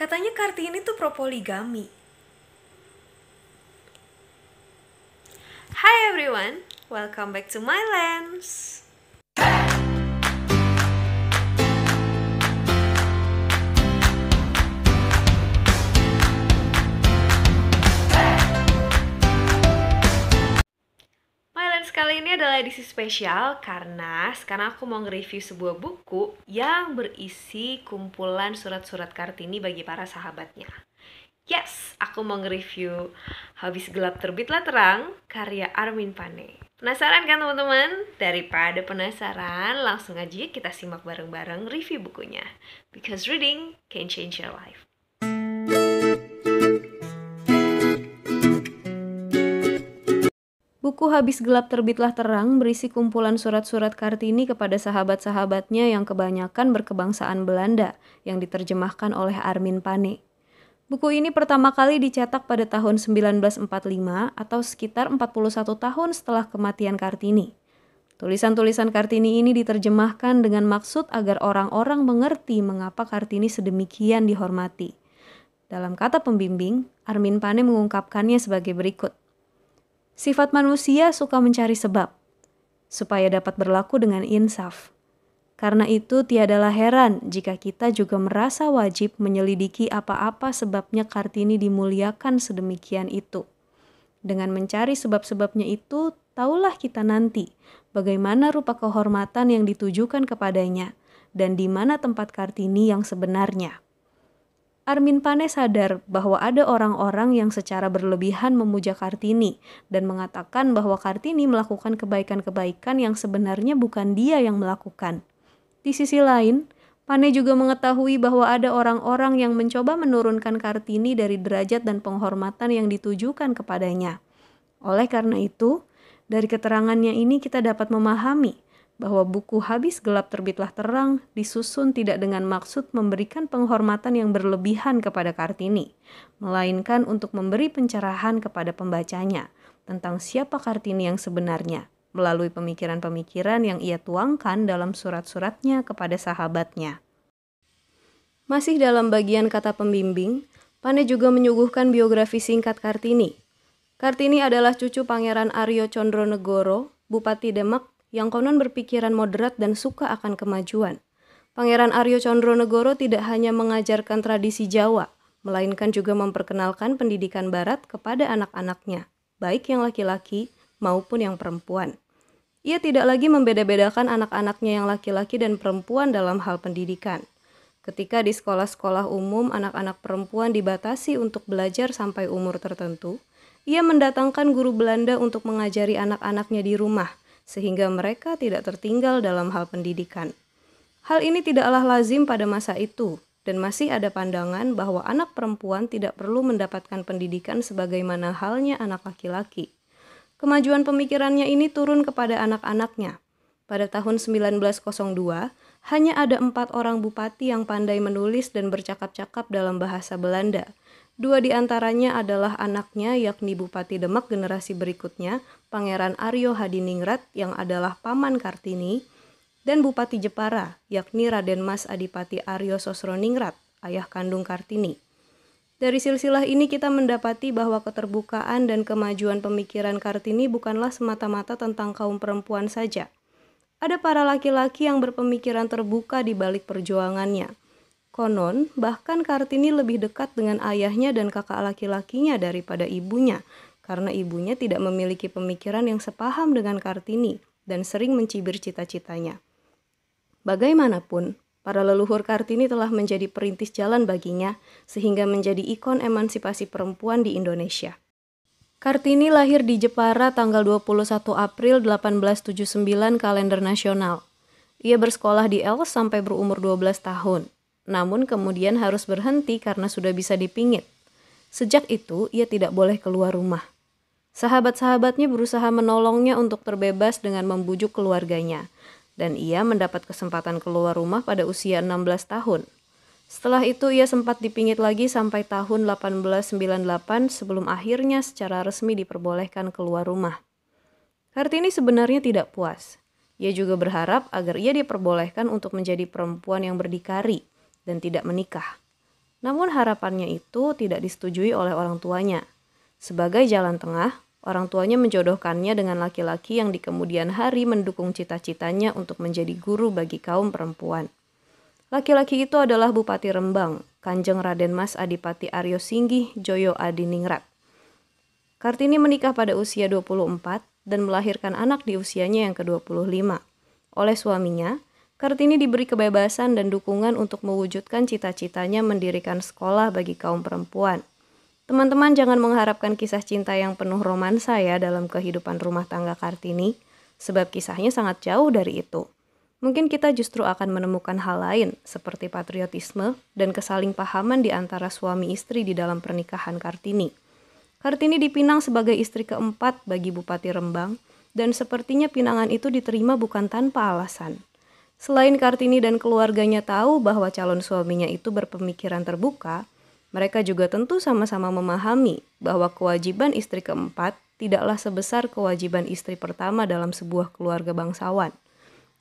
Katanya Kartini tuh pro poligami. Hi everyone, welcome back to my lens. My lens kali ini adalah edisi spesial karena sekarang aku mau nge-review sebuah buku yang berisi kumpulan surat-surat Kartini bagi para sahabatnya. Yes, aku mau nge-review Habis Gelap Terbitlah Terang, karya Armin Pane. Penasaran kan teman-teman? Daripada penasaran, langsung aja kita simak bareng-bareng review bukunya. Because reading can change your life. Buku Habis Gelap Terbitlah Terang berisi kumpulan surat-surat Kartini kepada sahabat-sahabatnya yang kebanyakan berkebangsaan Belanda yang diterjemahkan oleh Armin Pane. Buku ini pertama kali dicetak pada tahun 1945 atau sekitar 41 tahun setelah kematian Kartini. Tulisan-tulisan Kartini ini diterjemahkan dengan maksud agar orang-orang mengerti mengapa Kartini sedemikian dihormati. Dalam kata pembimbing, Armin Pane mengungkapkannya sebagai berikut. Sifat manusia suka mencari sebab, supaya dapat berlaku dengan insaf. Karena itu tiadalah heran jika kita juga merasa wajib menyelidiki apa-apa sebabnya Kartini dimuliakan sedemikian itu. Dengan mencari sebab-sebabnya itu, taulah kita nanti bagaimana rupa kehormatan yang ditujukan kepadanya dan di mana tempat Kartini yang sebenarnya. Armin Pane sadar bahwa ada orang-orang yang secara berlebihan memuja Kartini dan mengatakan bahwa Kartini melakukan kebaikan-kebaikan yang sebenarnya bukan dia yang melakukan. Di sisi lain, Pane juga mengetahui bahwa ada orang-orang yang mencoba menurunkan Kartini dari derajat dan penghormatan yang ditujukan kepadanya. Oleh karena itu, dari keterangannya ini kita dapat memahami bahwa buku Habis Gelap Terbitlah Terang disusun tidak dengan maksud memberikan penghormatan yang berlebihan kepada Kartini, melainkan untuk memberi pencerahan kepada pembacanya tentang siapa Kartini yang sebenarnya, melalui pemikiran-pemikiran yang ia tuangkan dalam surat-suratnya kepada sahabatnya. Masih dalam bagian kata pembimbing, Pane juga menyuguhkan biografi singkat Kartini. Kartini adalah cucu Pangeran Aryo Condronegoro, Bupati Demak, yang konon berpikiran moderat dan suka akan kemajuan. Pangeran Aryo Condronegoro tidak hanya mengajarkan tradisi Jawa, melainkan juga memperkenalkan pendidikan Barat kepada anak-anaknya, baik yang laki-laki maupun yang perempuan. Ia tidak lagi membeda-bedakan anak-anaknya yang laki-laki dan perempuan dalam hal pendidikan. Ketika di sekolah-sekolah umum anak-anak perempuan dibatasi untuk belajar sampai umur tertentu, ia mendatangkan guru Belanda untuk mengajari anak-anaknya di rumah, sehingga mereka tidak tertinggal dalam hal pendidikan. Hal ini tidaklah lazim pada masa itu, dan masih ada pandangan bahwa anak perempuan tidak perlu mendapatkan pendidikan sebagaimana halnya anak laki-laki. Kemajuan pemikirannya ini turun kepada anak-anaknya. Pada tahun 1902, hanya ada 4 orang bupati yang pandai menulis dan bercakap-cakap dalam bahasa Belanda. 2 di antaranya adalah anaknya, yakni Bupati Demak generasi berikutnya, Pangeran Aryo Hadiningrat yang adalah paman Kartini, dan Bupati Jepara, yakni Raden Mas Adipati Aryo Sosroningrat, ayah kandung Kartini. Dari silsilah ini kita mendapati bahwa keterbukaan dan kemajuan pemikiran Kartini bukanlah semata-mata tentang kaum perempuan saja. Ada para laki-laki yang berpemikiran terbuka di balik perjuangannya. Konon, bahkan Kartini lebih dekat dengan ayahnya dan kakak laki-lakinya daripada ibunya, karena ibunya tidak memiliki pemikiran yang sepaham dengan Kartini dan sering mencibir cita-citanya. Bagaimanapun, para leluhur Kartini telah menjadi perintis jalan baginya, sehingga menjadi ikon emansipasi perempuan di Indonesia. Kartini lahir di Jepara tanggal 21 April 1879 kalender nasional. Ia bersekolah di Els sampai berumur 12 tahun, namun kemudian harus berhenti karena sudah bisa dipingit. Sejak itu, ia tidak boleh keluar rumah. Sahabat-sahabatnya berusaha menolongnya untuk terbebas dengan membujuk keluarganya, dan ia mendapat kesempatan keluar rumah pada usia 16 tahun. Setelah itu ia sempat dipingit lagi sampai tahun 1898 sebelum akhirnya secara resmi diperbolehkan keluar rumah. Kartini sebenarnya tidak puas. Ia juga berharap agar ia diperbolehkan untuk menjadi perempuan yang berdikari dan tidak menikah. Namun harapannya itu tidak disetujui oleh orang tuanya. Sebagai jalan tengah, orang tuanya menjodohkannya dengan laki-laki yang di kemudian hari mendukung cita-citanya untuk menjadi guru bagi kaum perempuan. Laki-laki itu adalah Bupati Rembang, Kanjeng Raden Mas Adipati Aryo Singgih Joyo Adiningrat. Kartini menikah pada usia 24 dan melahirkan anak di usianya yang ke-25. Oleh suaminya, Kartini diberi kebebasan dan dukungan untuk mewujudkan cita-citanya mendirikan sekolah bagi kaum perempuan. Teman-teman jangan mengharapkan kisah cinta yang penuh romansa ya dalam kehidupan rumah tangga Kartini, sebab kisahnya sangat jauh dari itu. Mungkin kita justru akan menemukan hal lain seperti patriotisme dan kesalingpahaman di antara suami istri di dalam pernikahan Kartini. Kartini dipinang sebagai istri keempat bagi Bupati Rembang dan sepertinya pinangan itu diterima bukan tanpa alasan. Selain Kartini dan keluarganya tahu bahwa calon suaminya itu berpemikiran terbuka, mereka juga tentu sama-sama memahami bahwa kewajiban istri keempat tidaklah sebesar kewajiban istri pertama dalam sebuah keluarga bangsawan.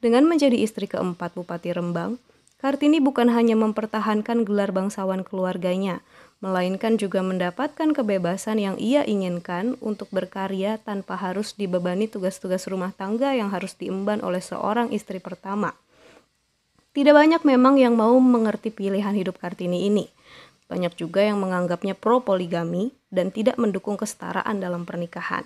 Dengan menjadi istri keempat Bupati Rembang, Kartini bukan hanya mempertahankan gelar bangsawan keluarganya, melainkan juga mendapatkan kebebasan yang ia inginkan untuk berkarya tanpa harus dibebani tugas-tugas rumah tangga yang harus diemban oleh seorang istri pertama. Tidak banyak memang yang mau mengerti pilihan hidup Kartini ini. Banyak juga yang menganggapnya pro poligami dan tidak mendukung kesetaraan dalam pernikahan.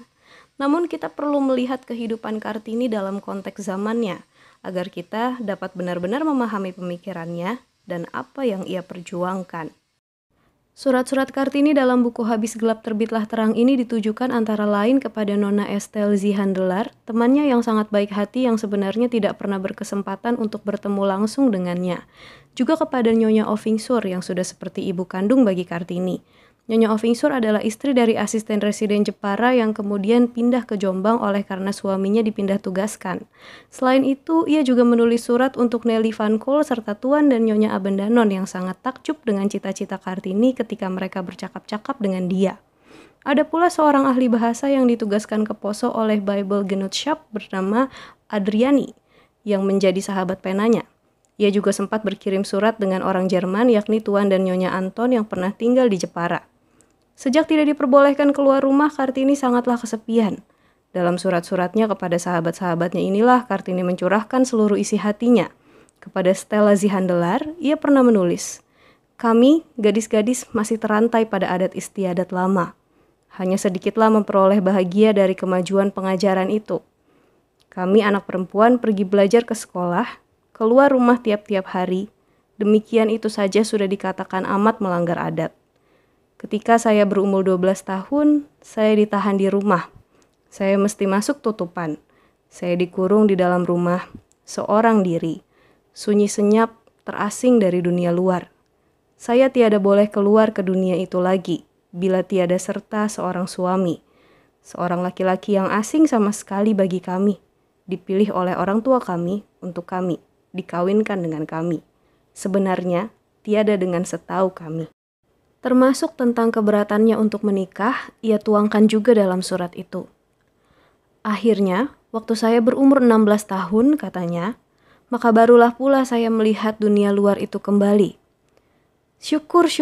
Namun kita perlu melihat kehidupan Kartini dalam konteks zamannya, agar kita dapat benar-benar memahami pemikirannya dan apa yang ia perjuangkan. Surat-surat Kartini dalam buku Habis Gelap Terbitlah Terang ini ditujukan antara lain kepada Nona Estelle Zihandelar, temannya yang sangat baik hati yang sebenarnya tidak pernah berkesempatan untuk bertemu langsung dengannya. Juga kepada Nyonya Ovingsur yang sudah seperti ibu kandung bagi Kartini. Nyonya Ovingsur adalah istri dari asisten residen Jepara yang kemudian pindah ke Jombang oleh karena suaminya dipindah tugaskan. Selain itu, ia juga menulis surat untuk Nelly Van Kool serta Tuan dan Nyonya Abendanon yang sangat takjub dengan cita-cita Kartini ketika mereka bercakap-cakap dengan dia. Ada pula seorang ahli bahasa yang ditugaskan ke Poso oleh Bible Genootschap bernama Adriani yang menjadi sahabat penanya. Ia juga sempat berkirim surat dengan orang Jerman yakni Tuan dan Nyonya Anton yang pernah tinggal di Jepara. Sejak tidak diperbolehkan keluar rumah, Kartini sangatlah kesepian. Dalam surat-suratnya kepada sahabat-sahabatnya inilah Kartini mencurahkan seluruh isi hatinya. Kepada Stella Zihandelar, ia pernah menulis, "Kami, gadis-gadis, masih terantai pada adat istiadat lama. Hanya sedikitlah memperoleh bahagia dari kemajuan pengajaran itu. Kami anak perempuan pergi belajar ke sekolah, keluar rumah tiap-tiap hari. Demikian itu saja sudah dikatakan amat melanggar adat. Ketika saya berumur 12 tahun, saya ditahan di rumah. Saya mesti masuk tutupan. Saya dikurung di dalam rumah, seorang diri. Sunyi senyap, terasing dari dunia luar. Saya tiada boleh keluar ke dunia itu lagi, bila tiada serta seorang suami. Seorang laki-laki yang asing sama sekali bagi kami. Dipilih oleh orang tua kami untuk kami, dikawinkan dengan kami. Sebenarnya, tiada dengan setahu kami." Termasuk tentang keberatannya untuk menikah, ia tuangkan juga dalam surat itu. "Akhirnya, waktu saya berumur 16 tahun, katanya, maka barulah pula saya melihat dunia luar itu kembali. Syukur,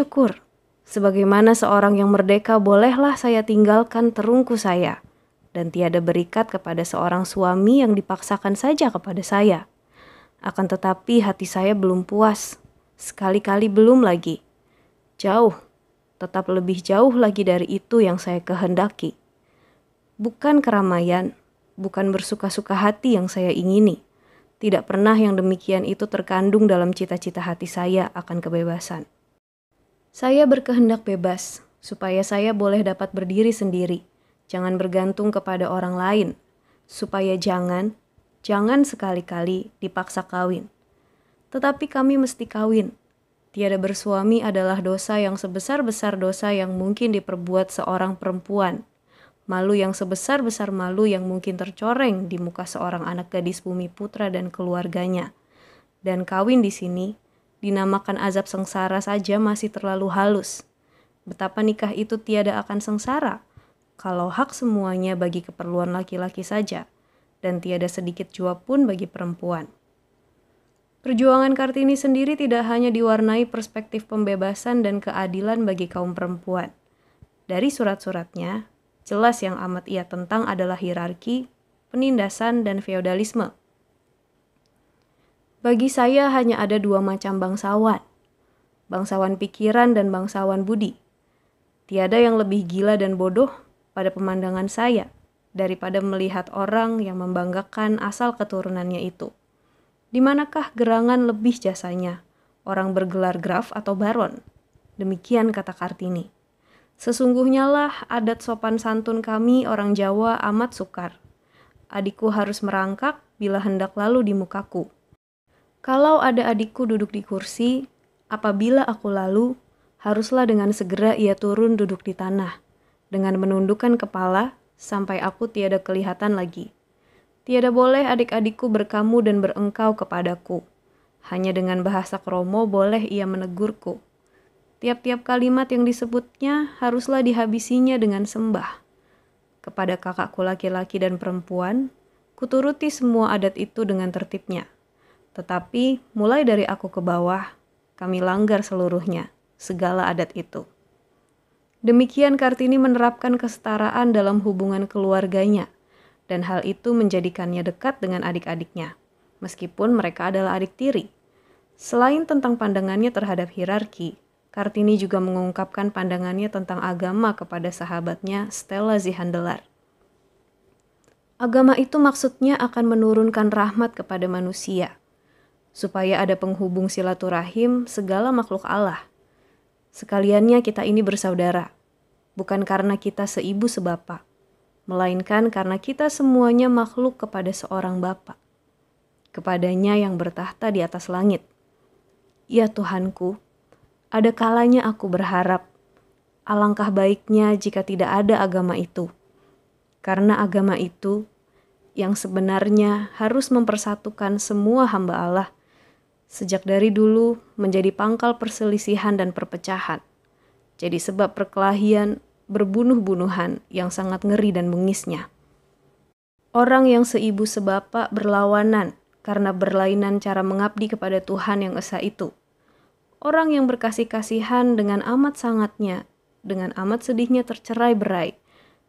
sebagaimana seorang yang merdeka bolehlah saya tinggalkan terungku saya, dan tiada berikat kepada seorang suami yang dipaksakan saja kepada saya. Akan tetapi hati saya belum puas, sekali-kali belum lagi. Jauh, tetap lebih jauh lagi dari itu yang saya kehendaki. Bukan keramaian, bukan bersuka-suka hati yang saya ingini. Tidak pernah yang demikian itu terkandung dalam cita-cita hati saya akan kebebasan. Saya berkehendak bebas, supaya saya boleh dapat berdiri sendiri, jangan bergantung kepada orang lain, supaya jangan sekali-kali dipaksa kawin. Tetapi kami mesti kawin. Tiada bersuami adalah dosa yang sebesar-besar dosa yang mungkin diperbuat seorang perempuan. Malu yang sebesar-besar malu yang mungkin tercoreng di muka seorang anak gadis bumi putra dan keluarganya. Dan kawin di sini dinamakan azab sengsara saja masih terlalu halus. Betapa nikah itu tiada akan sengsara, kalau hak semuanya bagi keperluan laki-laki saja, dan tiada sedikit jua pun bagi perempuan. Perjuangan Kartini sendiri tidak hanya diwarnai perspektif pembebasan dan keadilan bagi kaum perempuan. Dari surat-suratnya, jelas yang amat ia tentang adalah hierarki, penindasan, dan feodalisme. Bagi saya hanya ada dua macam bangsawan. Bangsawan pikiran dan bangsawan budi. Tiada yang lebih gila dan bodoh pada pemandangan saya daripada melihat orang yang membanggakan asal keturunannya itu. Di manakah gerangan lebih jasanya? Orang bergelar graf atau baron? Demikian kata Kartini. Sesungguhnya lah adat sopan santun kami orang Jawa amat sukar. Adikku harus merangkak bila hendak lalu di mukaku. Kalau ada adikku duduk di kursi, apabila aku lalu, haruslah dengan segera ia turun duduk di tanah, dengan menundukkan kepala sampai aku tiada kelihatan lagi. Tiada boleh adik-adikku berkamu dan berengkau kepadaku. Hanya dengan bahasa kromo boleh ia menegurku. Tiap-tiap kalimat yang disebutnya haruslah dihabisinya dengan sembah. Kepada kakakku laki-laki dan perempuan, kuturuti semua adat itu dengan tertibnya. Tetapi mulai dari aku ke bawah, kami langgar seluruhnya, segala adat itu. Demikian Kartini menerapkan kesetaraan dalam hubungan keluarganya, dan hal itu menjadikannya dekat dengan adik-adiknya, meskipun mereka adalah adik tiri. Selain tentang pandangannya terhadap hierarki, Kartini juga mengungkapkan pandangannya tentang agama kepada sahabatnya Stella Zihandelar. Agama itu maksudnya akan menurunkan rahmat kepada manusia, supaya ada penghubung silaturahim segala makhluk Allah. Sekaliannya kita ini bersaudara, bukan karena kita seibu sebapak, melainkan karena kita semuanya makhluk kepada seorang Bapa, kepadanya yang bertahta di atas langit. Ya Tuhanku, ada kalanya aku berharap, alangkah baiknya jika tidak ada agama itu, karena agama itu yang sebenarnya harus mempersatukan semua hamba Allah, sejak dari dulu menjadi pangkal perselisihan dan perpecahan, jadi sebab perkelahian, berbunuh-bunuhan yang sangat ngeri dan bengisnya. Orang yang seibu sebapak berlawanan karena berlainan cara mengabdi kepada Tuhan yang esa itu. Orang yang berkasih-kasihan dengan amat sangatnya, dengan amat sedihnya tercerai-berai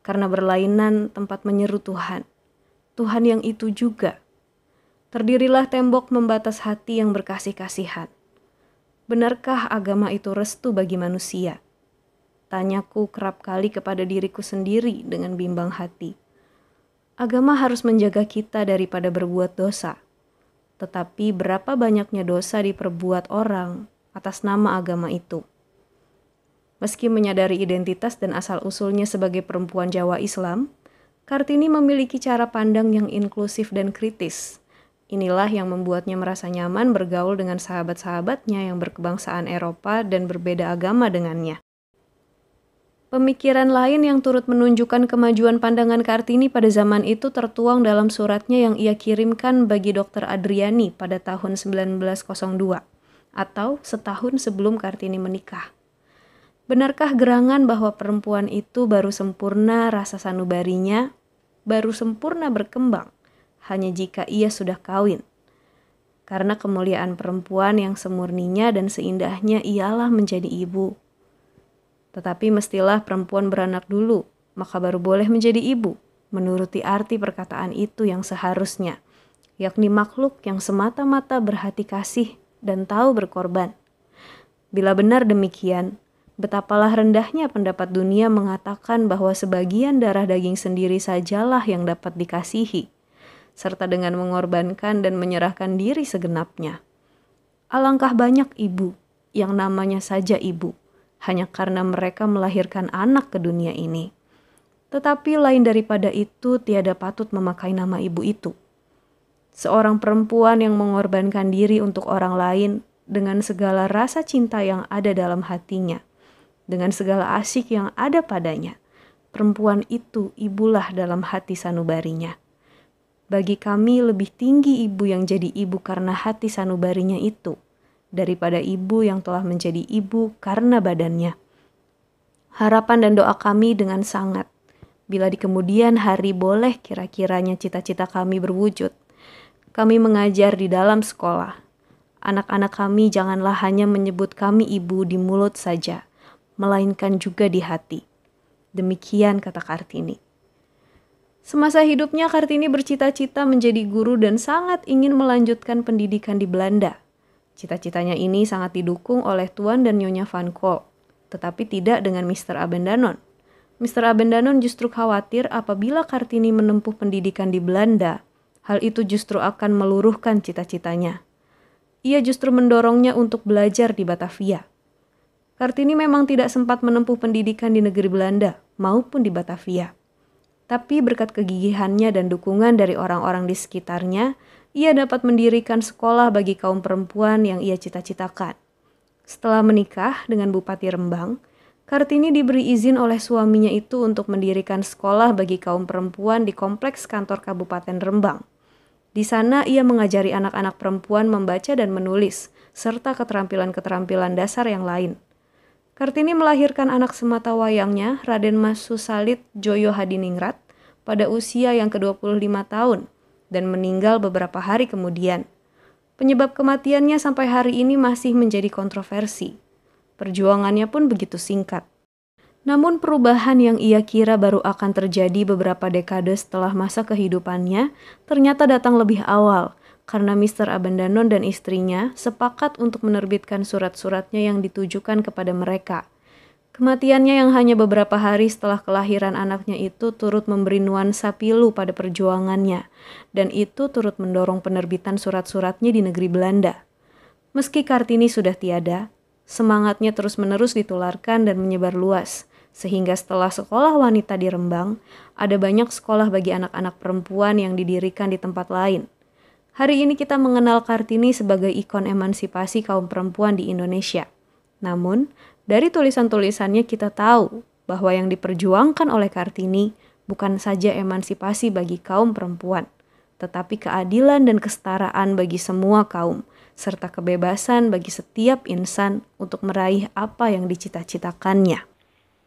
karena berlainan tempat menyeru Tuhan. Tuhan yang itu juga. Terdirilah tembok membatas hati yang berkasih-kasihan. Benarkah agama itu restu bagi manusia? Tanyaku kerap kali kepada diriku sendiri dengan bimbang hati. Agama harus menjaga kita daripada berbuat dosa. Tetapi berapa banyaknya dosa diperbuat orang atas nama agama itu. Meski menyadari identitas dan asal-usulnya sebagai perempuan Jawa Islam, Kartini memiliki cara pandang yang inklusif dan kritis. Inilah yang membuatnya merasa nyaman bergaul dengan sahabat-sahabatnya yang berkebangsaan Eropa dan berbeda agama dengannya. Pemikiran lain yang turut menunjukkan kemajuan pandangan Kartini pada zaman itu tertuang dalam suratnya yang ia kirimkan bagi Dr. Adriani pada tahun 1902, atau setahun sebelum Kartini menikah. Benarkah gerangan bahwa perempuan itu baru sempurna rasa sanubarinya, baru sempurna berkembang, hanya jika ia sudah kawin? Karena kemuliaan perempuan yang semurninya dan seindahnya ialah menjadi ibu. Tetapi mestilah perempuan beranak dulu, maka baru boleh menjadi ibu, menuruti arti perkataan itu yang seharusnya, yakni makhluk yang semata-mata berhati kasih dan tahu berkorban. Bila benar demikian, betapalah rendahnya pendapat dunia mengatakan bahwa sebagian darah daging sendiri sajalah yang dapat dikasihi, serta dengan mengorbankan dan menyerahkan diri segenapnya. Alangkah banyak ibu yang namanya saja ibu, hanya karena mereka melahirkan anak ke dunia ini. Tetapi lain daripada itu tiada patut memakai nama ibu itu. Seorang perempuan yang mengorbankan diri untuk orang lain dengan segala rasa cinta yang ada dalam hatinya, dengan segala asyik yang ada padanya, perempuan itu ibulah dalam hati sanubarinya. Bagi kami lebih tinggi ibu yang jadi ibu karena hati sanubarinya itu, daripada ibu yang telah menjadi ibu karena badannya. Harapan dan doa kami dengan sangat, bila di kemudian hari boleh kira-kiranya cita-cita kami berwujud, kami mengajar di dalam sekolah, Anak-anak kami janganlah hanya menyebut kami ibu di mulut saja, melainkan juga di hati. Demikian kata Kartini. Semasa hidupnya, Kartini bercita-cita menjadi guru dan sangat ingin melanjutkan pendidikan di Belanda. Cita-citanya ini sangat didukung oleh Tuan dan Nyonya Van Kolk, tetapi tidak dengan Mr. Abendanon. Mr. Abendanon justru khawatir apabila Kartini menempuh pendidikan di Belanda, hal itu justru akan meluruhkan cita-citanya. Ia justru mendorongnya untuk belajar di Batavia. Kartini memang tidak sempat menempuh pendidikan di negeri Belanda maupun di Batavia. Tapi berkat kegigihannya dan dukungan dari orang-orang di sekitarnya, ia dapat mendirikan sekolah bagi kaum perempuan yang ia cita-citakan. Setelah menikah dengan Bupati Rembang, Kartini diberi izin oleh suaminya itu untuk mendirikan sekolah bagi kaum perempuan di kompleks kantor Kabupaten Rembang. Di sana ia mengajari anak-anak perempuan membaca dan menulis, serta keterampilan-keterampilan dasar yang lain. Kartini melahirkan anak semata wayangnya, Raden Mas Susalit Joyo Hadiningrat, pada usia yang ke-25 tahun dan meninggal beberapa hari kemudian. Penyebab kematiannya sampai hari ini masih menjadi kontroversi. Perjuangannya pun begitu singkat. Namun perubahan yang ia kira baru akan terjadi beberapa dekade setelah masa kehidupannya ternyata datang lebih awal, karena Mr. Abendanon dan istrinya sepakat untuk menerbitkan surat-suratnya yang ditujukan kepada mereka. Kematiannya yang hanya beberapa hari setelah kelahiran anaknya itu turut memberi nuansa pilu pada perjuangannya, dan itu turut mendorong penerbitan surat-suratnya di negeri Belanda. Meski Kartini sudah tiada, semangatnya terus-menerus ditularkan dan menyebar luas, sehingga setelah sekolah wanita di Rembang, ada banyak sekolah bagi anak-anak perempuan yang didirikan di tempat lain. Hari ini kita mengenal Kartini sebagai ikon emansipasi kaum perempuan di Indonesia. Namun, dari tulisan-tulisannya kita tahu bahwa yang diperjuangkan oleh Kartini bukan saja emansipasi bagi kaum perempuan, tetapi keadilan dan kesetaraan bagi semua kaum, serta kebebasan bagi setiap insan untuk meraih apa yang dicita-citakannya.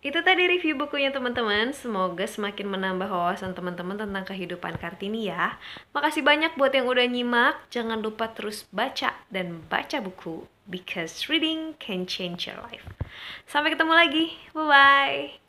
Itu tadi review bukunya teman-teman, semoga semakin menambah wawasan teman-teman tentang kehidupan Kartini ya. Makasih banyak buat yang udah nyimak, jangan lupa terus baca dan baca buku, because reading can change your life. Sampai ketemu lagi, bye-bye.